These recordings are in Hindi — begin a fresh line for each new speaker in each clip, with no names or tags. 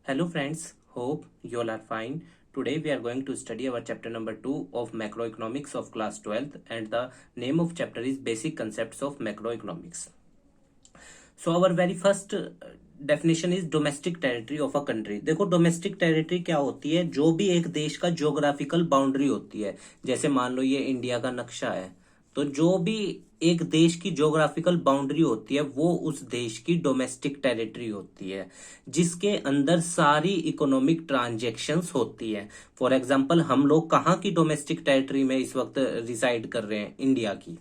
Hello friends, hope you all are fine. Today we are going to study our chapter number 2 of macroeconomics of class 12th, and the name of chapter is basic concepts of macroeconomics. So our very first definition is domestic territory of a country. देखो डोमेस्टिक टेरिटरी क्या होती है, जो भी एक देश का ज्योग्राफिकल बाउंड्री होती है। जैसे मान लो ये इंडिया का नक्शा है, तो जो भी एक देश की ज्योग्राफिकल बाउंड्री होती है वो उस देश की डोमेस्टिक टेरिटरी होती है, जिसके अंदर सारी इकोनॉमिक ट्रांजैक्शंस होती है। फॉर एग्जांपल हम लोग कहाँ की डोमेस्टिक टेरिटरी में इस वक्त रिसाइड कर रहे हैं, इंडिया की।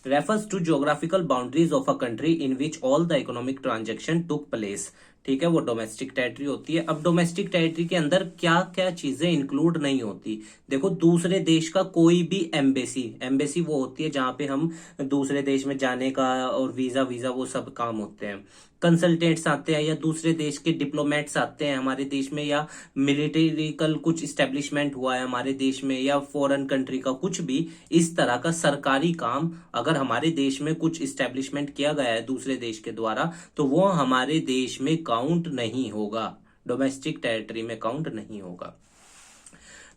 refers to geographical boundaries of a country in which all the economic transaction took place। ठीक है, वो डोमेस्टिक टेरिटरी होती है। अब डोमेस्टिक टेरिटरी के अंदर क्या क्या चीजें इंक्लूड नहीं होती, देखो दूसरे देश का कोई भी एम्बेसी, एम्बेसी वो होती है जहां पे हम दूसरे देश में जाने का और वीजा वीजा वो सब काम होते हैं। कंसल्टेंट्स आते हैं या दूसरे देश के डिप्लोमेट्स आते हैं हमारे देश में, या मिलिट्रिकल कुछ स्टेब्लिशमेंट हुआ है हमारे देश में, या फॉरेन कंट्री का कुछ भी इस तरह का सरकारी काम अगर हमारे देश में कुछ स्टेब्लिशमेंट किया गया है दूसरे देश के द्वारा, तो वो हमारे देश में काउंट नहीं होगा, डोमेस्टिक टेरिटरी में काउंट नहीं होगा।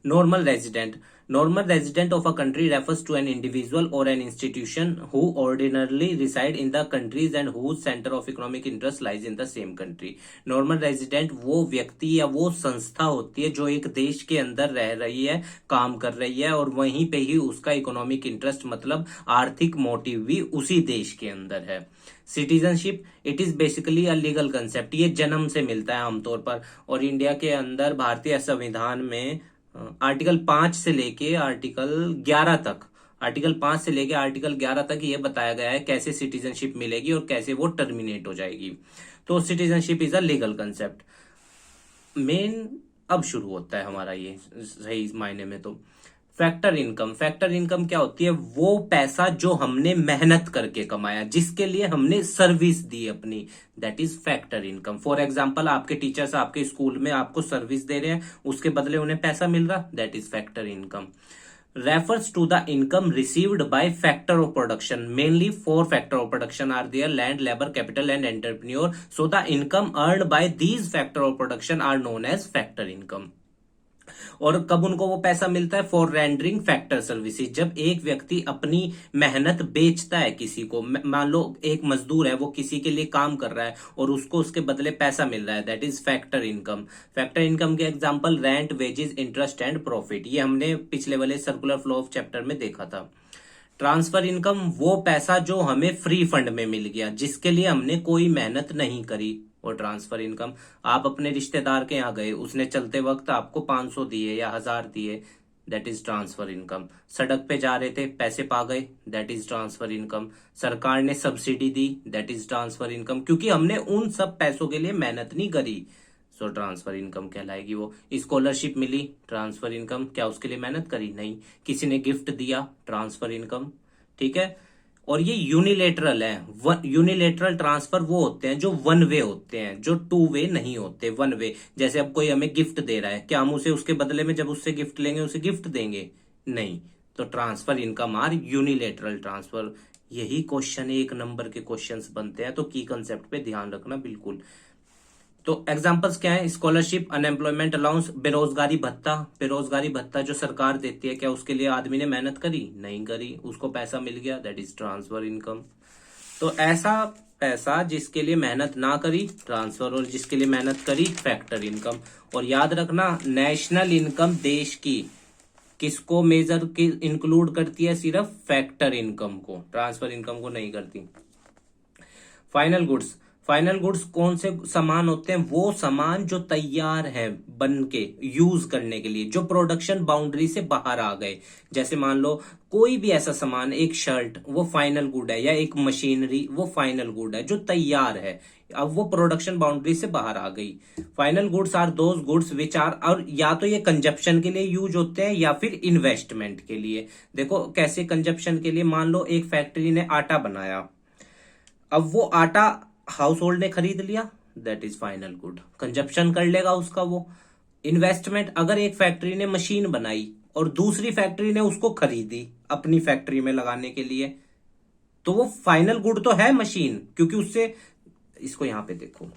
Normal resident of a country refers to an individual or an institution who ordinarily reside in the countries and whose center of economic interest lies in the same country। Normal resident वो व्यक्ति या वो संस्था होती है जो एक देश के अंदर रह रही है, काम कर रही है, और वहीं पे ही उसका इकोनॉमिक इंटरेस्ट मतलब आर्थिक मोटिव भी उसी देश के अंदर है। Citizenship it is basically a legal concept, ये जन्म से मिलता है आमतौर पर, और इंडिया के अंदर भारतीय संविधान में आर्टिकल 5 से लेके आर्टिकल 11 तक, आर्टिकल 5 से लेके आर्टिकल 11 तक ये बताया गया है कैसे सिटीजनशिप मिलेगी और कैसे वो टर्मिनेट हो जाएगी। तो citizenship is a legal concept. Main अब शुरू होता है हमारा ये सही मायने में। तो फैक्टर इनकम, फैक्टर इनकम क्या होती है, वो पैसा जो हमने मेहनत करके कमाया, जिसके लिए हमने सर्विस दी अपनी, that is factor income. For example आपके टीचर्स आपके स्कूल में आपको सर्विस दे रहे हैं, उसके बदले उन्हें पैसा मिल रहा, that is factor income. refers to the income received by factor of production, mainly four factor of production are there: land, labor, capital and entrepreneur। So the income earned by these factor of production are known as factor income। और कब उनको वो पैसा मिलता है, फॉर रेंडरिंग फैक्टर सर्विसेज, जब एक व्यक्ति अपनी मेहनत बेचता है किसी को, मान लो एक मजदूर है वो किसी के लिए काम कर रहा है और उसको उसके बदले पैसा मिल रहा है, that is factor income. Factor income के example rent, wages, interest and profit, ये हमने पिछले वाले सर्कुलर फ्लो ऑफ चैप्टर में देखा था। ट्रांसफर इनकम वो पैसा जो हमें फ्री फंड में मिल गया, जिसके लिए हमने कोई मेहनत नहीं करी, और ट्रांसफर इनकम। आप अपने रिश्तेदार के यहाँ गए, उसने चलते वक्त आपको 500 दिए या 1000 दिए, दैट इज ट्रांसफर इनकम। सड़क पे जा रहे थे, पैसे पा गए, दैट इज ट्रांसफर इनकम। सरकार ने subsidy the, that is transfer income, क्योंकि हमने उन सब पैसों के लिए मेहनत नहीं करी, सो ट्रांसफर इनकम कहलाएगी वो। स्कॉलरशिप मिली, ट्रांसफर इनकम, क्या उसके लिए मेहनत करी? नहीं। किसी ने गिफ्ट दिया, ट्रांसफर इनकम। ठीक है, और ये यूनिलेटरल है। यूनिलेटरल ट्रांसफर वो होते हैं जो वन वे होते हैं, जो टू वे नहीं होते, वन वे। जैसे अब कोई हमें गिफ्ट दे रहा है, क्या हम उसे उसके बदले में जब उससे गिफ्ट लेंगे उसे गिफ्ट देंगे? नहीं। तो transfer income are unilateral transfer. यही क्वेश्चन 1 नंबर के क्वेश्चंस बनते हैं, तो की कंसेप्ट पे ध्यान रखना बिल्कुल। तो एग्जांपल्स क्या है, स्कॉलरशिप, अनएम्प्लॉयमेंट अलाउंस, बेरोजगारी भत्ता। बेरोजगारी भत्ता जो सरकार देती है, क्या उसके लिए आदमी ने मेहनत करी? नहीं करी, उसको पैसा मिल गया, दैट इज ट्रांसफर इनकम। तो ऐसा पैसा जिसके लिए मेहनत ना करी, ट्रांसफर, और जिसके लिए मेहनत करी, फैक्टर इनकम। और याद रखना, नेशनल इनकम देश की किसको मेजर इंक्लूड करती है? सिर्फ फैक्टर इनकम को, ट्रांसफर इनकम को नहीं करती। फाइनल गुड्स, फाइनल गुड्स कौन से सामान होते हैं? वो सामान जो तैयार है बन के यूज करने के लिए, जो प्रोडक्शन बाउंड्री से बाहर आ गए। जैसे मान लो कोई भी ऐसा सामान, एक शर्ट, वो फाइनल गुड है, या एक मशीनरी, वो फाइनल गुड है जो तैयार है, अब वो प्रोडक्शन बाउंड्री से बाहर आ गई। Final goods are those goods which are, और या तो ये कंजप्शन के लिए यूज होते हैं या फिर इन्वेस्टमेंट के लिए। देखो कैसे कंजप्शन के लिए, मान लो एक फैक्ट्री ने आटा बनाया, अब वो आटा हाउस होल्ड ने खरीद लिया, that is final good, consumption कर लेगा उसका वो। इन्वेस्टमेंट, अगर एक फैक्ट्री ने मशीन बनाई और दूसरी फैक्ट्री ने उसको खरीदी अपनी फैक्ट्री में लगाने के लिए, तो वो फाइनल गुड तो है मशीन, क्योंकि उससे, इसको यहां पे देखो,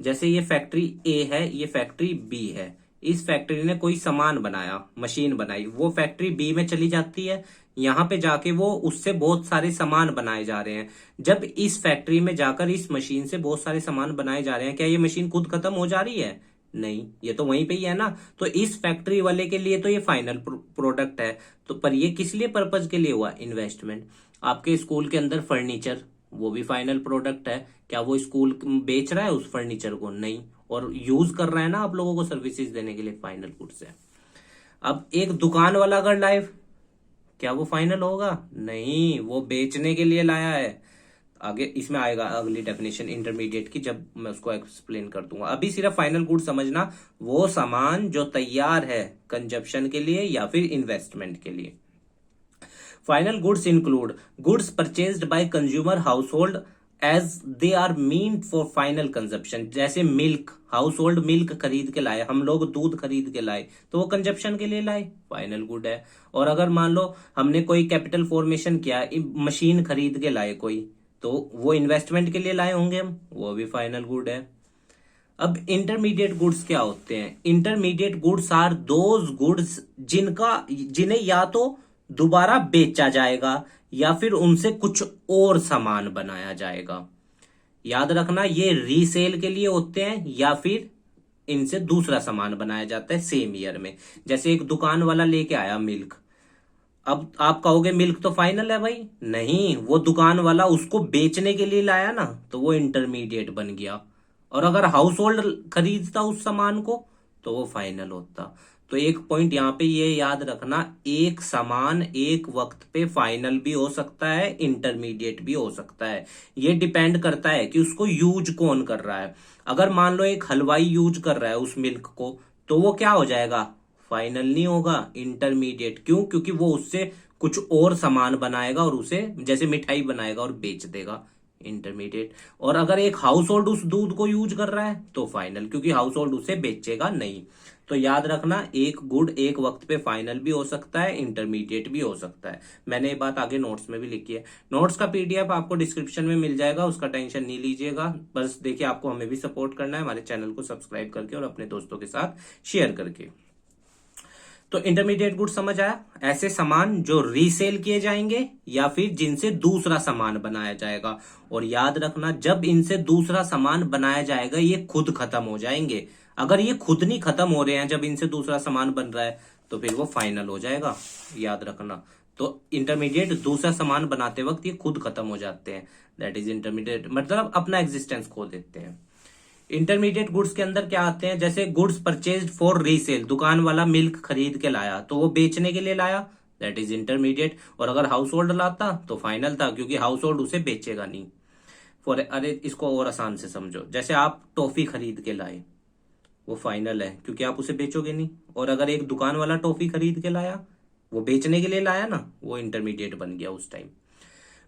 जैसे ये फैक्ट्री ए है, ये फैक्ट्री बी है। इस फैक्ट्री ने कोई सामान बनाया, मशीन बनाई, वो फैक्ट्री बी में चली जाती है, यहां पे जाके वो उससे बहुत सारे सामान बनाए जा रहे हैं। जब इस फैक्ट्री में जाकर इस मशीन से बहुत सारे सामान बनाए जा रहे हैं, क्या ये मशीन खुद खत्म हो जा रही है? नहीं, ये तो वहीं पे ही है ना। तो इस फैक्ट्री वाले के लिए तो ये फाइनल प्रोडक्ट है। तो पर ये किस लिए पर्पज के लिए हुआ? इन्वेस्टमेंट। आपके स्कूल के अंदर फर्नीचर, वो भी फाइनल प्रोडक्ट है। क्या वो स्कूल बेच रहा है उस फर्नीचर को? नहीं। और यूज कर रहा है ना आप लोगों को सर्विसेज देने के लिए, फाइनल गुड्स है। अब एक दुकान वाला अगर लाए, क्या वो फाइनल होगा? नहीं, वो बेचने के लिए लाया है। आगे इसमें आएगा अगली डेफिनेशन इंटरमीडिएट की, जब मैं उसको एक्सप्लेन कर दूंगा। अभी सिर्फ फाइनल गुड समझना, वो सामान जो तैयार है कंजप्शन के लिए या फिर इन्वेस्टमेंट के लिए। Final goods include goods purchased by consumer household as they are meant for final consumption. जैसे मिल्क, हाउस होल्ड मिल्क खरीद के लाए, हम लोग दूध खरीद के लाए, तो वो कंजप्शन के लिए लाए, फाइनल गुड है। और अगर मान लो हमने कोई कैपिटल फॉर्मेशन किया, मशीन खरीद के लाए कोई, तो वो इन्वेस्टमेंट के लिए लाए होंगे हम, वो भी फाइनल गुड है। अब इंटरमीडिएट गुड्स क्या होते हैं? Intermediate goods are those goods जिन्हें या तो दोबारा बेचा जाएगा या फिर उनसे कुछ और सामान बनाया जाएगा। याद रखना, ये रीसेल के लिए होते हैं या फिर इनसे दूसरा सामान बनाया जाता है सेम ईयर में। जैसे एक दुकान वाला लेके आया मिल्क, अब आप कहोगे मिल्क तो फाइनल है भाई, नहीं, वो दुकान वाला उसको बेचने के लिए लाया ना, तो वो इंटरमीडिएट बन गया। और अगर हाउस होल्ड खरीदता उस सामान को, तो वो फाइनल होता। तो एक पॉइंट यहां पे ये याद रखना, एक सामान एक वक्त पे फाइनल भी हो सकता है, इंटरमीडिएट भी हो सकता है। ये डिपेंड करता है कि उसको यूज कौन कर रहा है। अगर मान लो एक हलवाई यूज कर रहा है उस मिल्क को, तो वो क्या हो जाएगा? फाइनल नहीं होगा, इंटरमीडिएट। क्यों? क्योंकि वो उससे कुछ और सामान बनाएगा और उसे जैसे मिठाई बनाएगा और बेच देगा, इंटरमीडिएट। और अगर एक हाउस होल्ड उस दूध को यूज कर रहा है, तो फाइनल, क्योंकि हाउस होल्ड उसे बेचेगा नहीं। तो याद रखना, एक गुड एक वक्त पे फाइनल भी हो सकता है, इंटरमीडिएट भी हो सकता है। मैंने ये बात आगे नोट्स में भी लिखी है। नोट्स का पीडीएफ आपको डिस्क्रिप्शन में मिल जाएगा, उसका टेंशन नहीं लीजिएगा। बस देखिए, आपको हमें भी सपोर्ट करना है, हमारे चैनल को सब्सक्राइब करके और अपने दोस्तों के साथ शेयर करके। तो इंटरमीडिएट गुड समझ आया? ऐसे सामान जो रीसेल किए जाएंगे या फिर जिनसे दूसरा सामान बनाया जाएगा। और याद रखना, जब इनसे दूसरा सामान बनाया जाएगा, ये खुद खत्म हो जाएंगे। अगर ये खुद नहीं खत्म हो रहे हैं जब इनसे दूसरा सामान बन रहा है, तो फिर वो फाइनल हो जाएगा, याद रखना। तो इंटरमीडिएट दूसरा सामान बनाते वक्त ये खुद खत्म हो जाते हैं, दैट इज इंटरमीडिएट, मतलब अपना एग्जिस्टेंस खो देते हैं। इंटरमीडिएट गुड्स के अंदर क्या आते हैं? जैसे गुड्स परचेज्ड फॉर रीसेल, दुकान वाला मिल्क खरीद के लाया, तो वो बेचने के लिए लाया, दैट इज इंटरमीडिएट। और अगर हाउस होल्ड लाता तो फाइनल था, क्योंकि हाउस होल्ड उसे बेचेगा नहीं। अरे इसको और आसान से समझो, जैसे आप टॉफी खरीद के लाए, वो फाइनल है क्योंकि आप उसे बेचोगे नहीं। और अगर एक दुकान वाला टॉफी खरीद के लाया, वो बेचने के लिए लाया ना, वो इंटरमीडिएट बन गया उस time.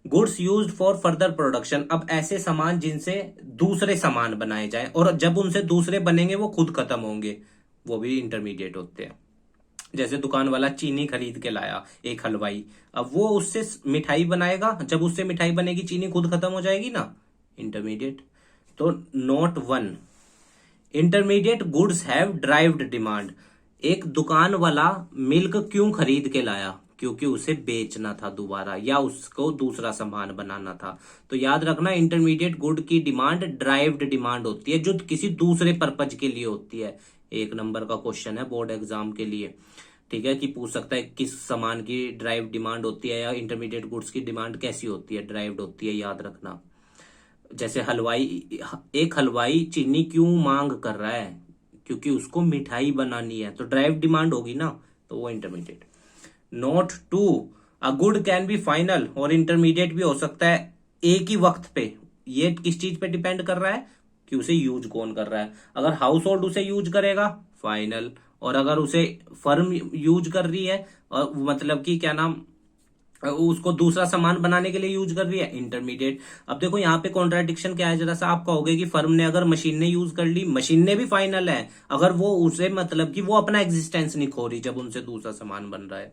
Goods used for further production, अब ऐसे सामान जिनसे दूसरे सामान बनाए जाएं और जब उनसे दूसरे बनेंगे वो खुद खत्म होंगे, वो भी इंटरमीडिएट होते हैं। जैसे दुकान वाला चीनी खरीद के लाया एक हलवाई, अब वो उससे मिठाई बनाएगा, जब उससे मिठाई बनेगी चीनी खुद खत्म हो जाएगी ना, इंटरमीडिएट। तो note 1, intermediate goods have derived demand. एक दुकान वाला मिल्क क्यों खरीद के लाया? क्योंकि उसे बेचना था दोबारा, या उसको दूसरा सामान बनाना था। तो याद रखना, इंटरमीडिएट गुड की डिमांड ड्राइव्ड डिमांड होती है, जो किसी दूसरे पर्पज के लिए होती है। 1 नंबर का क्वेश्चन है बोर्ड एग्जाम के लिए, ठीक है, कि पूछ सकता है किस सामान की ड्राइव डिमांड होती है, या इंटरमीडिएट गुड्स की डिमांड कैसी होती है, ड्राइव्ड होती है, याद रखना। जैसे एक हलवाई चीनी क्यों मांग कर रहा है? क्योंकि उसको मिठाई बनानी है, तो ड्राइव डिमांड होगी ना, तो वो intermediate. Note 2, a good can be final और इंटरमीडिएट भी हो सकता है एक ही वक्त पे। ये किस चीज पे डिपेंड कर रहा है? कि उसे यूज कौन कर रहा है। अगर हाउस होल्ड उसे यूज करेगा, फाइनल। और अगर उसे फर्म यूज कर रही है, और मतलब कि क्या नाम, उसको दूसरा सामान बनाने के लिए यूज कर रही है, इंटरमीडिएट। अब देखो यहाँ पे कॉन्ट्राडिक्शन क्या है, जरा सा आप कहोगे कि फर्म ने अगर मशीन ने यूज कर ली, मशीन ने भी फाइनल है, अगर वो उसे मतलब कि वो अपना एग्जिस्टेंस नहीं खो रही जब उनसे दूसरा सामान बन रहा है।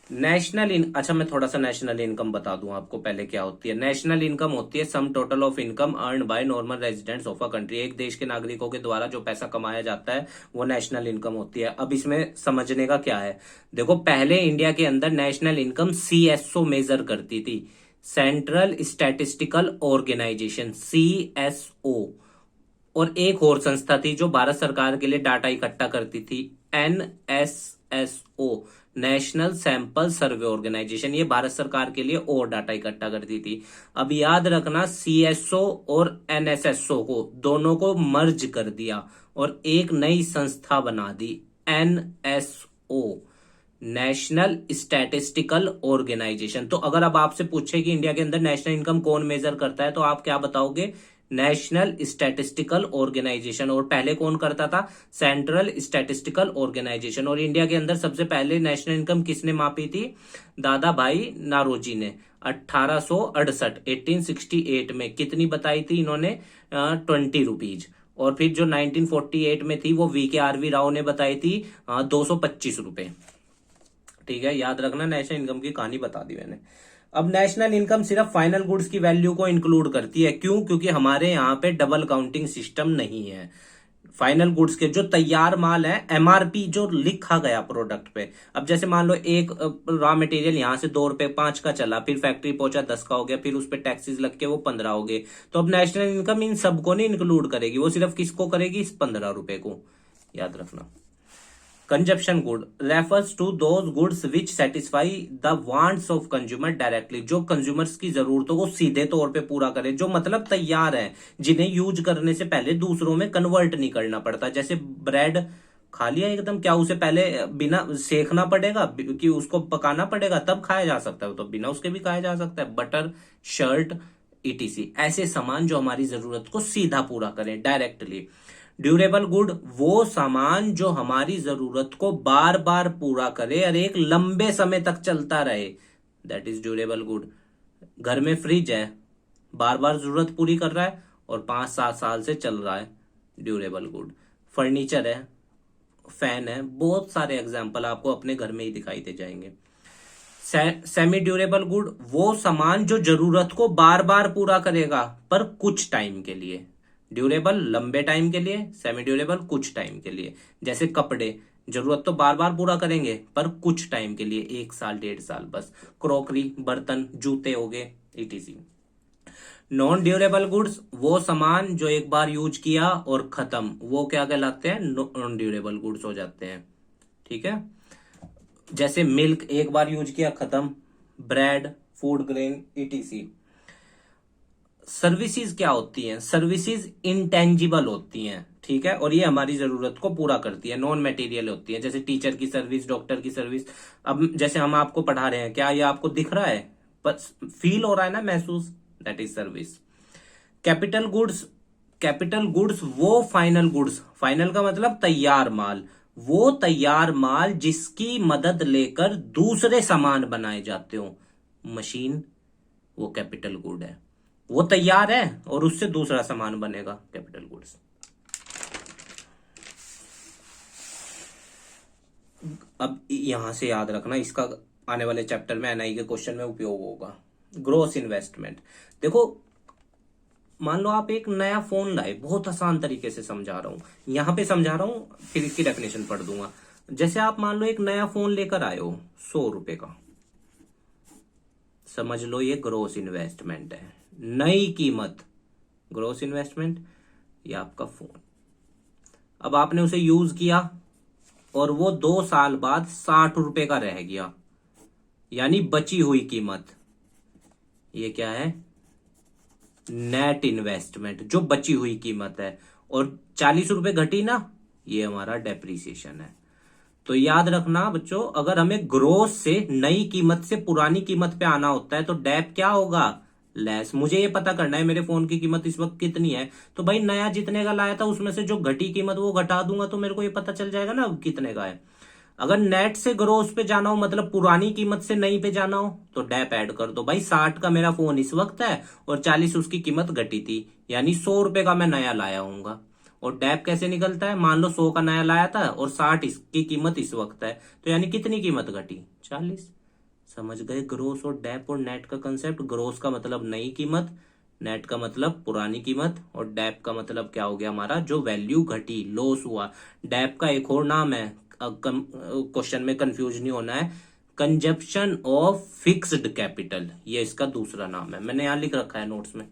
अच्छा, मैं थोड़ा सा नेशनल इनकम बता दूं आपको पहले क्या होती है। नेशनल इनकम होती है sum total of income earn by normal residents of a country. एक देश के नागरिकों के द्वारा जो पैसा कमाया जाता है वो नेशनल इनकम होती है। अब इसमें समझने का क्या है, देखो पहले इंडिया के अंदर नेशनल इनकम सीएसओ मेजर करती थी, सेंट्रल स्टैटिस्टिकल ऑर्गेनाइजेशन, सीएसओ। और एक और संस्था थी जो भारत सरकार के लिए डाटा इकट्ठा करती थी, NSSO, National Sample Survey Organisation. ये भारत सरकार के लिए और डाटा इकट्ठा करती थी। अब याद रखना, सीएसओ और एनएसएसओ को दोनों को मर्ज कर दिया और एक नई संस्था बना दी, एनएसओ, नेशनल स्टैटिस्टिकल ऑर्गेनाइजेशन। तो अगर अब आपसे पूछे कि इंडिया के अंदर नेशनल इनकम कौन मेजर करता है, तो आप क्या बताओगे, नेशनल स्टैटिस्टिकल ऑर्गेनाइजेशन। और पहले कौन करता था, सेंट्रल स्टैटिस्टिकल ऑर्गेनाइजेशन। और इंडिया के अंदर सबसे पहले नेशनल इनकम किसने मापी थी, दादा भाई नारोजी ने 1868 1868 में कितनी बताई थी इन्होंने, 20 रुपीज। और फिर जो 1948 में थी वो VKRV राव ने बताई थी 225 रुपए। ठीक है, याद रखना, नेशनल इनकम की कहानी बता दी मैंने। अब नेशनल इनकम सिर्फ फाइनल गुड्स की वैल्यू को इंक्लूड करती है। क्यों? क्योंकि हमारे यहाँ पे डबल काउंटिंग सिस्टम नहीं है। फाइनल गुड्स के जो तैयार माल है, एमआरपी जो लिखा गया प्रोडक्ट पे, अब जैसे मान लो एक रॉ मटेरियल यहां से 2 रुपए 5 का चला, फिर फैक्ट्री पहुंचा 10 का हो गया, फिर उस पर टैक्सेस लग के वो 15 हो गए। तो अब नेशनल इनकम इन सबको नहीं इंक्लूड करेगी, वो सिर्फ किसको करेगी, इस 15 रुपए को। याद रखना। Consumption good refers to those goods which satisfy the wants of consumer directly, जो कंज्यूमर्स की जरूरतों को सीधे तौर पे पूरा करे, जो मतलब तैयार है, जिन्हें यूज करने से पहले दूसरों में कन्वर्ट नहीं करना पड़ता। जैसे ब्रेड खा लिया एकदम, क्या उसे पहले बिना सेकना पड़ेगा कि उसको पकाना पड़ेगा तब खाया जा सकता है, तो बिना उसके भी खाया जा सकता है। बटर, शर्ट, ईटीसी, ऐसे सामान जो हमारी जरूरत को सीधा पूरा करें, डायरेक्टली। ड्यूरेबल गुड वो सामान जो हमारी जरूरत को बार बार पूरा करे और एक लंबे समय तक चलता रहे, दैट इज ड्यूरेबल गुड। घर में फ्रिज है, बार बार जरूरत पूरी कर रहा है और 5-7 साल से चल रहा है, ड्यूरेबल गुड। फर्नीचर है, फैन है, बहुत सारे एग्जाम्पल आपको अपने घर में ही दिखाई दे जाएंगे। सेमी ड्यूरेबल गुड वो सामान जो जरूरत को बार बार पूरा करेगा पर कुछ टाइम के लिए। ड्यूरेबल लंबे टाइम के लिए, सेमी ड्यूरेबल कुछ टाइम के लिए। जैसे कपड़े, जरूरत तो बार बार पूरा करेंगे पर कुछ टाइम के लिए, 1 साल 1.5 साल बस। क्रॉकरी, बर्तन, जूते हो गए, etc। नॉन ड्यूरेबल गुड्स वो सामान जो एक बार यूज किया और खत्म, वो क्या कहलाते हैं, नॉन ड्यूरेबल गुड्स हो जाते हैं। ठीक है, जैसे मिल्क एक बार यूज किया खत्म, bread, food grain, etc। Services क्या होती हैं, सर्विसेज इंटेंजिबल होती हैं, ठीक है, और ये हमारी जरूरत को पूरा करती है, नॉन मटेरियल होती है। जैसे टीचर की सर्विस, डॉक्टर की सर्विस। अब जैसे हम आपको पढ़ा रहे हैं, क्या ये आपको दिख रहा है, बस फील हो रहा है ना, महसूस, that is service. Capital goods, capital goods वो फाइनल गुड्स, फाइनल का मतलब तैयार माल, वो तैयार माल जिसकी मदद लेकर दूसरे सामान बनाए जाते हो, मशीन, वो कैपिटल गुड है। वो तैयार है और उससे दूसरा सामान बनेगा, कैपिटल गुड्स। अब यहां से याद रखना, इसका आने वाले चैप्टर में एनआई के क्वेश्चन में उपयोग होगा। ग्रोस इन्वेस्टमेंट, देखो मान लो आप एक नया फोन लाए, बहुत आसान तरीके से समझा रहा हूं, यहां पे समझा रहा हूं, फिर इसकी डेफिनेशन पढ़ दूंगा। जैसे आप मान लो एक नया फोन लेकर आए हो 100 रुपए का, समझ लो ये ग्रोस इन्वेस्टमेंट है, नई कीमत, ग्रोस इन्वेस्टमेंट, ये आपका फोन। अब आपने उसे यूज किया और वो 2 साल बाद 60 रुपए का रह गया, यानी बची हुई कीमत, ये क्या है, नेट इन्वेस्टमेंट, जो बची हुई कीमत है। और 40 रुपए घटी ना, ये हमारा डेप्रीसिएशन है। तो याद रखना बच्चों, अगर हमें ग्रोस से नई कीमत से पुरानी कीमत पे आना होता है तो डेप क्या होगा, लेस। मुझे ये पता करना है मेरे फोन की कीमत इस वक्त कितनी है, तो भाई नया जितने का लाया था उसमें से जो घटी कीमत वो घटा दूंगा, तो मेरे को ये पता चल जाएगा ना कितने का है। अगर नेट से ग्रोस पे जाना हो, मतलब पुरानी कीमत से नई पे जाना हो, तो डेप ऐड कर दो। भाई 60 का मेरा फोन इस वक्त है और 40 उसकी कीमत घटी थी, यानी 100 रुपए का मैं नया लाया हूंगा। और डेप कैसे निकलता है, मान लो 100 का नया लाया था और 60 इसकी कीमत इस वक्त है, तो यानी कितनी कीमत घटी, 40। समझ गए ग्रोस और डेप और नेट का कंसेप्ट। ग्रोस का मतलब नई कीमत, नेट का मतलब पुरानी कीमत, और डेप का मतलब क्या हो गया हमारा, जो वैल्यू घटी, लॉस हुआ। डेप का एक और नाम है, क्वेश्चन में कंफ्यूज नहीं होना है, कंजप्शन ऑफ फिक्स्ड कैपिटल, ये इसका दूसरा नाम है। मैंने यहां लिख रखा है नोट्स में।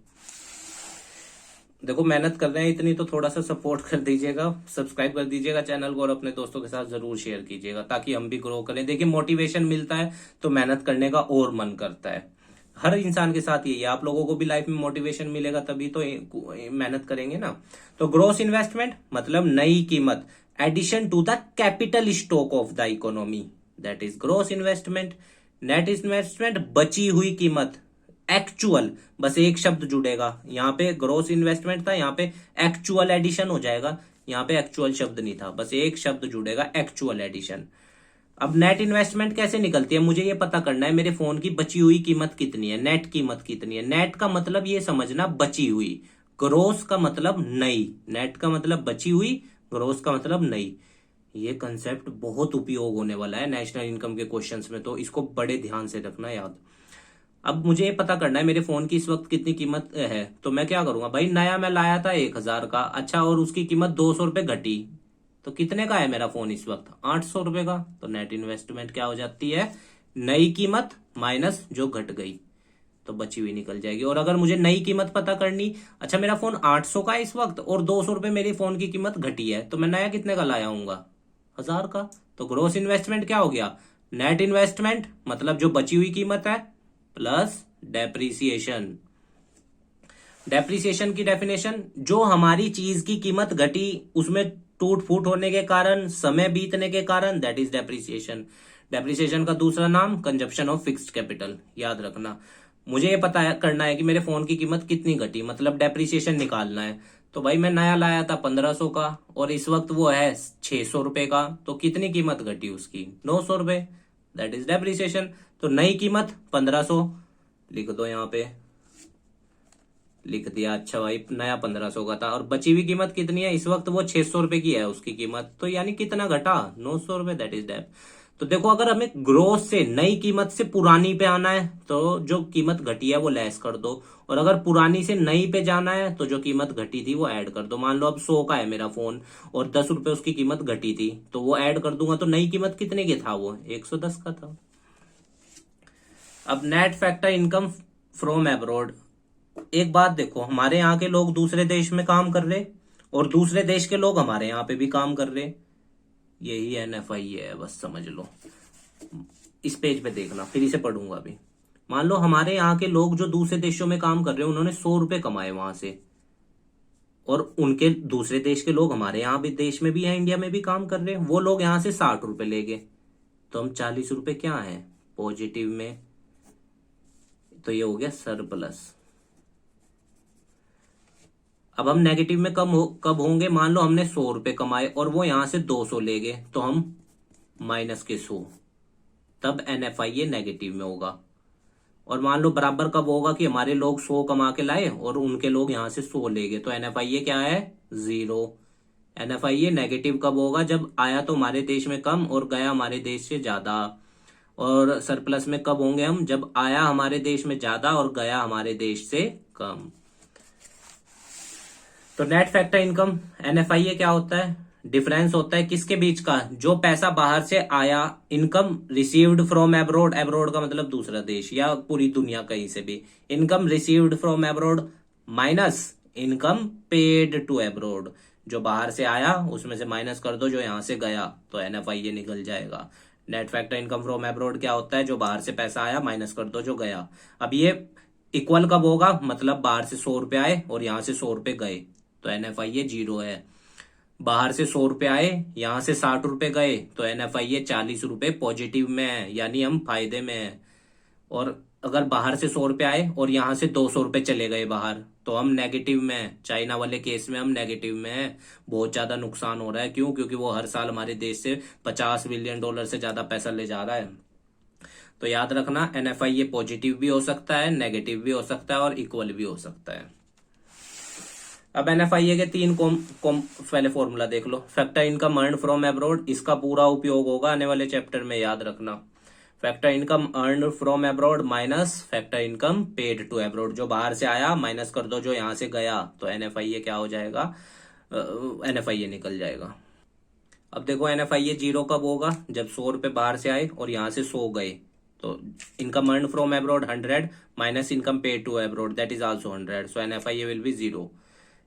देखो मेहनत कर रहे हैं इतनी, तो थोड़ा सा सपोर्ट कर दीजिएगा, सब्सक्राइब कर दीजिएगा चैनल को और अपने दोस्तों के साथ जरूर शेयर कीजिएगा ताकि हम भी ग्रो करें। देखिए मोटिवेशन मिलता है तो मेहनत करने का और मन करता है। हर इंसान के साथ यही है, आप लोगों को भी लाइफ में मोटिवेशन मिलेगा तभी तो मेहनत करेंगे ना। तो ग्रोस इन्वेस्टमेंट मतलब नई कीमत, addition to the capital stock of the economy, that is gross investment. Net investment बची हुई कीमत, एक्चुअल, बस एक शब्द जुड़ेगा यहाँ पे, ग्रोस इन्वेस्टमेंट था, यहाँ पे एक्चुअल एडिशन हो जाएगा। यहाँ पे एक्चुअल शब्द नहीं था, बस एक शब्द जुड़ेगा, एक्चुअल एडिशन। अब नेट इन्वेस्टमेंट कैसे निकलती है, मुझे ये पता करना है मेरे फोन की बची हुई कीमत कितनी है, नेट कीमत कितनी है। नेट का मतलब ये समझना बची हुई, ग्रोस का मतलब नई। नेट का मतलब बची हुई, ग्रोस का मतलब नई। ये कंसेप्ट बहुत उपयोग होने वाला है नेशनल इनकम के क्वेश्चंस में, तो इसको बड़े ध्यान से रखना याद। अब मुझे ये पता करना है मेरे फोन की इस वक्त कितनी कीमत है, तो मैं क्या करूंगा भाई, नया मैं लाया था 1,000 का, अच्छा और उसकी कीमत 200 रुपए घटी, तो कितने का है मेरा फोन इस वक्त, 800 रुपए का। तो नेट इन्वेस्टमेंट क्या हो जाती है, नई कीमत माइनस जो घट गई, तो बची हुई निकल जाएगी। और अगर मुझे नई कीमत पता करनी, अच्छा मेरा फोन 800 का है इस वक्त और 200 रुपए मेरी फोन की कीमत घटी है, तो मैं नया कितने का लाया हूंगा, 1,000 का। तो ग्रोस इन्वेस्टमेंट क्या हो गया, नेट इन्वेस्टमेंट मतलब जो बची हुई कीमत है प्लस डेप्रीसिएशन। डेप्रीसिएशन की डेफिनेशन, जो हमारी चीज की कीमत घटी उसमें टूट फूट होने के कारण, समय बीतने के कारण, दैट इज डेप्रीसिएशन। डेप्रीसिएशन का दूसरा नाम कंजप्शन ऑफ फिक्स्ड कैपिटल, याद रखना। मुझे ये पता करना है कि मेरे फोन की कीमत कितनी घटी, मतलब डेप्रीसिएशन निकालना है। तो भाई मैं नया लाया था 1500 का और इस वक्त वो है 600 रुपए का, तो कितनी कीमत घटी उसकी, 900 रुपए, दैट इज डेप्रीसिएशन। तो नई कीमत 1500 लिख दो यहाँ पे, लिख दिया। अच्छा भाई नया 1500 का था और बची हुई कीमत कितनी है, इस वक्त वो 600 रुपए की है उसकी कीमत, तो यानी कितना घटा, 900 रुपए, दैट इज डेप। तो देखो अगर हमें ग्रोस से नई कीमत से पुरानी पे आना है तो जो कीमत घटी है वो लेस कर दो, और अगर पुरानी से नई पे जाना है तो जो कीमत घटी थी वो ऐड कर दो। मान लो अब 100 का है मेरा फोन और 10 रुपए उसकी कीमत घटी थी, तो वो ऐड कर दूंगा, तो नई कीमत कितने की था, वो 110 का था। अब net factor income from abroad, एक बात देखो, हमारे यहाँ के लोग दूसरे देश में काम कर रहे और दूसरे देश के लोग हमारे यहाँ पे भी काम कर रहे, यही NFI है, बस समझ लो। इस पेज पे देखना, फिर इसे पढ़ूंगा अभी। मान लो हमारे यहाँ के लोग जो दूसरे देशों में काम कर रहे हैं, उन्होंने 100 रुपए कमाए वहां से, और उनके दूसरे देश के लोग हमारे यहाँ भी देश में भी है, इंडिया में भी काम कर रहे हैं, वो लोग यहाँ से 60 रुपए ले गए, तो हम 40 रुपए क्या है पॉजिटिव में, तो ये हो गया सरप्लस। अब हम नेगेटिव में कब होंगे, मान लो हमने 100 रुपए कमाए और वो यहां से 200 ले गए, तो हम माइनस के 100, तब NFI नेगेटिव में होगा। और मान लो बराबर कब होगा कि हमारे लोग 100 कमा के लाए और उनके लोग यहां से 100 ले गए, तो NFI क्या है, 0। NFI नेगेटिव कब होगा, जब आया तो हमारे देश में कम और गया हमारे देश से ज्यादा। और सरप्लस में कब होंगे हम, जब आया हमारे देश में ज्यादा और गया हमारे देश से कम। तो नेट फैक्टर इनकम NFI क्या होता है, डिफरेंस होता है किसके बीच का, जो पैसा बाहर से आया, income received from abroad, abroad का मतलब दूसरा देश या पूरी दुनिया कहीं से भी, income received from abroad minus income paid to abroad, जो बाहर से आया उसमें से माइनस कर दो जो यहां से गया, तो NFI निकल जाएगा। Net factor income from abroad क्या होता है, जो बाहर से पैसा आया माइनस कर दो जो गया। अब ये इक्वल कब होगा, मतलब बाहर से 100 रुपए आए और यहां से 100 रुपए गए, तो NFI 0 है। बाहर से 100 रुपए आए, यहां से 60 रुपए गए, तो NFI 40 रुपए पॉजिटिव में है, यानी हम फायदे में है। और अगर बाहर से 100 रुपए आए और यहां से 200 रुपए चले गए बाहर, तो हम नेगेटिव में है। चाइना वाले केस में हम नेगेटिव में है, बहुत ज्यादा नुकसान हो रहा है। क्यों, क्योंकि वो हर साल हमारे देश से $50 बिलियन से ज्यादा पैसा ले जा रहा है। तो याद रखना NFI पॉजिटिव भी हो सकता है, नेगेटिव भी हो सकता है और इक्वल भी हो सकता है। अब NFI के 3 पहले फॉर्मूला देख लो। Factor income earn from abroad, इसका पूरा उपयोग होगा आने वाले चैप्टर में, याद रखना। Factor income earn from abroad minus factor income paid to abroad, जो बाहर से आया माइनस कर दो जो यहां से गया, तो एनएफआईए क्या हो जाएगा, एनएफआईए निकल जाएगा। अब देखो एनएफआईए जीरो कब होगा, जब 100 रुपए बाहर से आए और यहां से 100 गए, तो income earn from abroad 100 minus income paid to abroad that is also 100, so NFIA will be zero.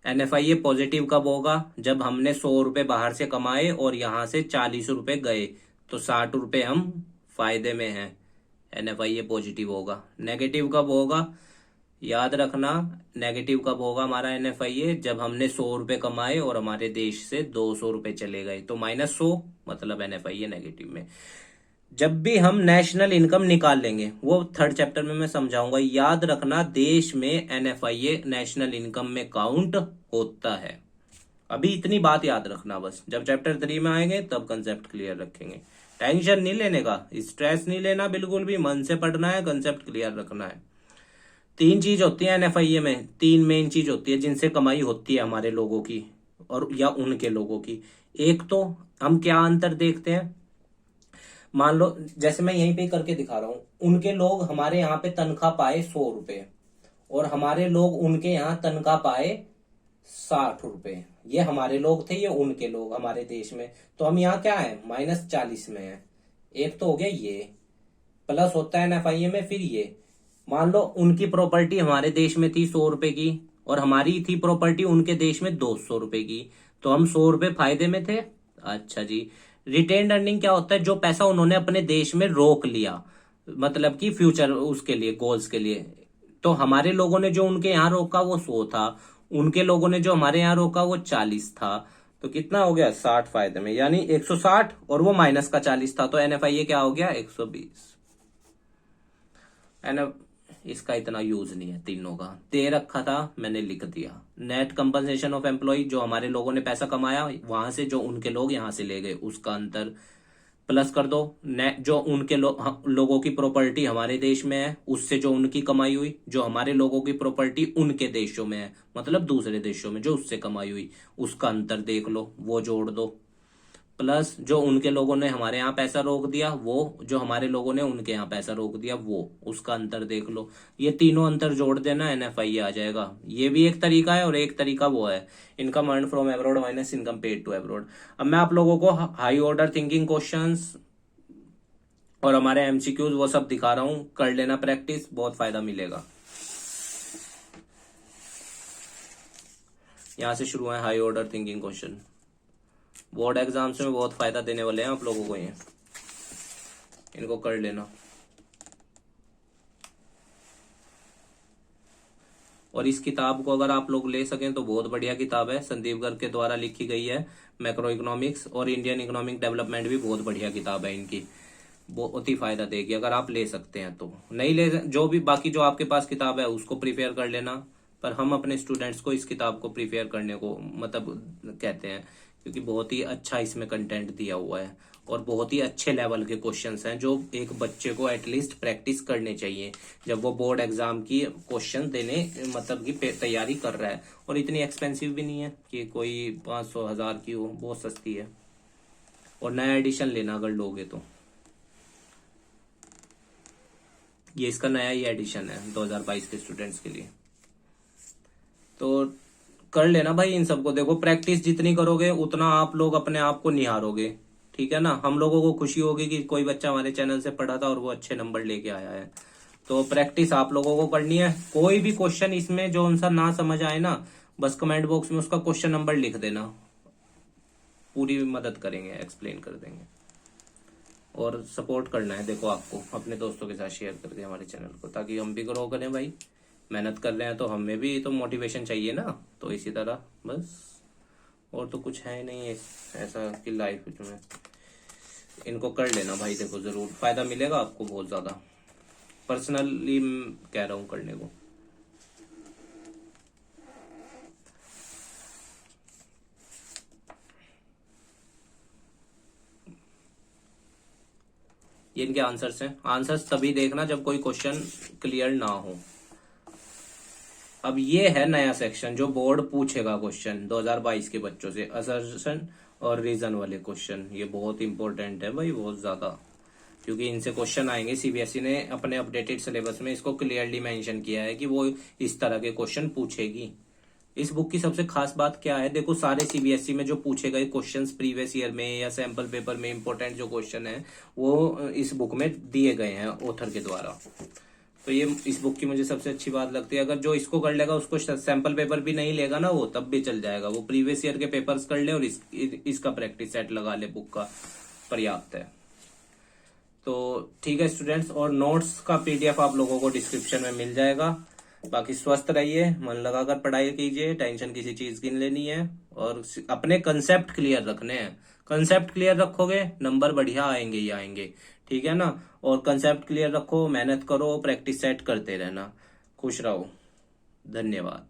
NFIA positive कब होगा, जब हमने 100 रुपए बाहर से कमाए और यहां से 40 रुपए गए, तो 60 रुपए हम फायदे में हैं, एनएफआईए पॉजिटिव होगा। नेगेटिव कब होगा, याद रखना, नेगेटिव कब होगा हमारा एनएफआईए, जब हमने 100 रुपए कमाए और हमारे देश से 200 रुपए चले गए, तो -100 मतलब एनएफआईए नेगेटिव में। जब भी हम नेशनल इनकम निकाल लेंगे, वो 3rd चैप्टर में मैं समझाऊंगा, याद रखना देश में एनएफआईए नेशनल इनकम में काउंट होता है। अभी इतनी बात याद रखना बस, जब चैप्टर 3 में आएंगे तब कंसेप्ट क्लियर रखेंगे। टेंशन नहीं लेने का, स्ट्रेस नहीं लेना, बिल्कुल भी मन से पढ़ना है, कंसेप्ट क्लियर रखना है। 3 चीज होती है एनएफआईए में, 3 मेन चीज होती है जिनसे कमाई होती है हमारे लोगों की और या उनके लोगों की। एक तो हम क्या अंतर देखते हैं, मान लो जैसे मैं यहीं पे करके दिखा रहा हूं, उनके लोग हमारे यहाँ पे तनख्वाह पाए 100 रुपए और हमारे लोग उनके यहाँ तनख्वाह पाए 60 रुपए। ये हमारे लोग थे, ये उनके लोग हमारे देश में, तो हम यहाँ क्या है -40 में है। एक तो हो गया ये, प्लस होता है एनएफआईए में फिर ये, मान लो उनकी प्रॉपर्टी हमारे देश में थी 100 रुपए की और हमारी थी प्रॉपर्टी उनके देश में 200 रुपए की, तो हम 100 रुपए फायदे में थे। अच्छा जी, रिटेन्ड अर्निंग क्या होता है, जो पैसा उन्होंने अपने देश में रोक लिया, मतलब कि फ्यूचर उसके लिए गोल्स के लिए, तो हमारे लोगों ने जो उनके यहाँ रोका वो 100 था, उनके लोगों ने जो हमारे यहाँ रोका वो 40 था, तो कितना हो गया 60 फायदे में, यानी 160 और वो माइनस का 40 था, तो एनएफआईए क्या हो गया 120। इसका इतना यूज नहीं है, तीनों का दे रखा था मैंने लिख दिया। नेट कंपनसेशन ऑफ एम्प्लॉय, जो हमारे लोगों ने पैसा कमाया वहां से जो उनके लोग यहां से ले गए उसका अंतर, प्लस कर दो नेट जो उनके लोगों की प्रॉपर्टी हमारे देश में है उससे जो उनकी कमाई हुई, जो हमारे लोगों की प्रॉपर्टी उनके देशों में है मतलब दूसरे देशों में जो उससे कमाई हुई, उसका अंतर देख लो, वो जोड़ दो, प्लस जो उनके लोगों ने हमारे यहाँ पैसा रोक दिया, वो जो हमारे लोगों ने उनके यहाँ पैसा रोक दिया, वो उसका अंतर देख लो। ये तीनों अंतर जोड़ देना, एनएफआईए आ जाएगा। ये भी एक तरीका है और एक तरीका वो है income earn from abroad minus income paid to abroad. अब मैं आप लोगों को हाई ऑर्डर थिंकिंग क्वेश्चंस और हमारे एमसीक्यूज वो सब दिखा रहा हूं, कर लेना प्रैक्टिस, बहुत फायदा मिलेगा। यहां से शुरू है high order thinking question, board exams में बहुत फायदा देने वाले हैं आप लोगों को, ये इनको कर लेना। और इस किताब को अगर आप लोग ले सकें तो बहुत बढ़िया किताब है, संदीप गर्ग के द्वारा लिखी गई है, मैक्रो इकोनॉमिक्स और इंडियन इकोनॉमिक डेवलपमेंट भी बहुत बढ़िया किताब है इनकी, बहुत ही फायदा देगी अगर आप ले सकते हैं तो। नहीं ले, जो भी बाकी जो आपके पास किताब है उसको प्रिफेयर कर लेना, पर हम अपने स्टूडेंट्स को इस किताब को प्रिफेयर करने को मतलब कहते हैं, क्योंकि बहुत ही अच्छा इसमें कंटेंट दिया हुआ है और बहुत ही अच्छे लेवल के क्वेश्चंस हैं जो एक बच्चे को एटलीस्ट प्रैक्टिस करने चाहिए जब वो बोर्ड एग्जाम की क्वेश्चन देने मतलब की तैयारी कर रहा है। और इतनी एक्सपेंसिव भी नहीं है कि कोई 500-1000 की हो, बहुत सस्ती है। और नया एडिशन लेना अगर लोगे तो, ये इसका नया ही एडिशन है 2022 के स्टूडेंट्स के लिए, तो कर लेना भाई इन सबको। देखो प्रैक्टिस जितनी करोगे उतना आप लोग अपने आप को निहारोगे, ठीक है ना। हम लोगों को खुशी होगी कि कोई बच्चा हमारे चैनल से पढ़ा था और वो अच्छे नंबर लेके आया है, तो प्रैक्टिस आप लोगों को करनी है। कोई भी क्वेश्चन इसमें जो आंसर ना समझ आए ना, बस कमेंट बॉक्स में उसका क्वेश्चन नंबर लिख देना, पूरी मदद करेंगे, एक्सप्लेन कर देंगे। और सपोर्ट करना है, देखो आपको अपने दोस्तों के साथ शेयर करके हमारे चैनल को, ताकि हम भी ग्रो करें भाई। मेहनत कर रहे हैं तो हमें भी तो मोटिवेशन चाहिए ना, तो इसी तरह बस, और तो कुछ है नहीं ऐसा कि लाइफ में इनको कर लेना भाई। देखो जरूर फायदा मिलेगा आपको बहुत ज्यादा, पर्सनली कह रहा हूं करने को। ये इनके आंसर्स हैं, आंसर्स तभी देखना जब कोई क्वेश्चन क्लियर ना हो। अब ये है नया सेक्शन जो बोर्ड पूछेगा क्वेश्चन 2022 के बच्चों से, असर्शन और रीजन वाले क्वेश्चन, ये बहुत इंपॉर्टेंट है भाई, बहुत ज्यादा। क्योंकि इनसे क्वेश्चन आएंगे। सीबीएसई ने अपने अपडेटेड सिलेबस में इसको क्लियरली मेंशन किया है कि वो इस तरह के क्वेश्चन पूछेगी। इस बुक की सबसे खास बात क्या है, देखो सारे सीबीएसई में जो पूछे गए क्वेश्चंस प्रीवियस ईयर में या सैंपल पेपर में इंपॉर्टेंट जो क्वेश्चन है वो इस बुक में दिए गए हैं ऑथर के द्वारा। तो ये इस बुक की मुझे सबसे अच्छी बात लगती है। अगर जो इसको कर लेगा उसको सैंपल पेपर भी नहीं लेगा ना वो, तब भी चल जाएगा। वो प्रीवियस ईयर के पेपर्स कर ले और इसका प्रैक्टिस सेट लगा ले, बुक का पर्याप्त है। तो ठीक है स्टूडेंट्स, और नोट्स का पीडीएफ आप लोगों को डिस्क्रिप्शन में मिल जाएगा। बाकी स्वस्थ रहिए, मन लगाकर पढ़ाई कीजिए, टेंशन किसी चीज की नहीं लेनी है, और अपने कंसेप्ट क्लियर रखने हैं। कंसेप्ट क्लियर रखोगे नंबर बढ़िया आएंगे ही आएंगे, ठीक है ना। और कंसेप्ट क्लियर रखो, मेहनत करो, प्रैक्टिस सेट करते रहना। खुश रहो, धन्यवाद।